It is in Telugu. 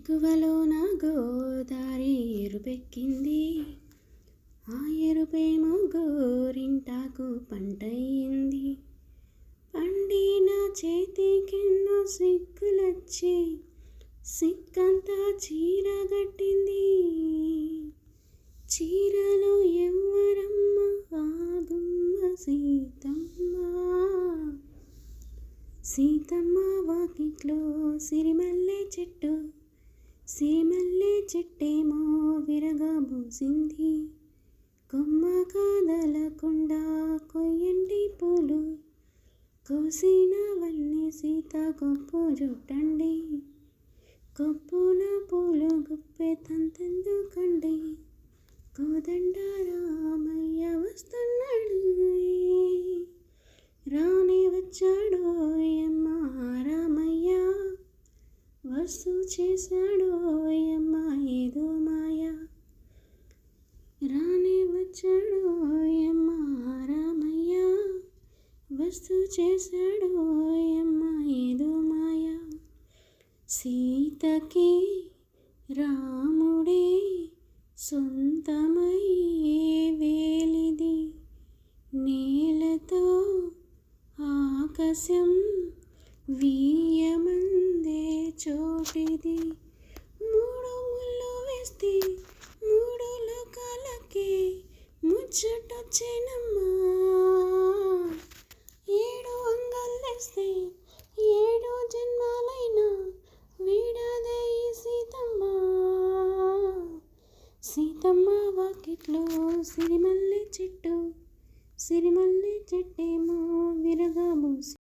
ఎగువలోన గోదారి ఎరుపెక్కింది, ఆ ఎరుపేమో గోరింటాకు పంటయింది. పండిన చేతికెన్నో సిగ్గులొచ్చి సిక్కంతా చీరగట్టింది. చీరలో ఎవ్వరమ్మ ఆగుమ్మ సీతమ్మ. సీతమ్మ వాకిట్లో సిరిమల్లె చెట్టు, సిరిమల్లె చెట్టేమో విరగబూసింది. కొమ్మ కాదలకుండా కొయ్యండి పూలు, కోసినవన్నీ సీత కొప్పు చుట్టండి. కొప్పున పూలు గుప్పే తంతెందుకండి, కోదండ రామయ్య వస్తున్నాడు. రాని వచ్చాడోయమ్మ రామయ్య, వస్తు చేశాడోయమ్మ ఏదో మాయ. రాని వచ్చాడోయమ్మ రామయ్య, వస్తు చేశాడోయమ్మ ఏదో మాయ. సీతకి రాముడే సొంతమయ్యే వేలిది, నేలతో ఆకాశం వీయమందే చోటిది. మూడు ముళ్ళు వేస్తే మూడు లోకాలకే ముచ్చటొచ్చేనమ్మా. ఏడు అంగళ్ళేస్తే ఏడు జన్మాలైనా వీడదే ఈ సీతమ్మ. సీతమ్మ వాకిట్లో సిరిమల్లె చెట్టు, సిరిమల్లె చెట్టేమో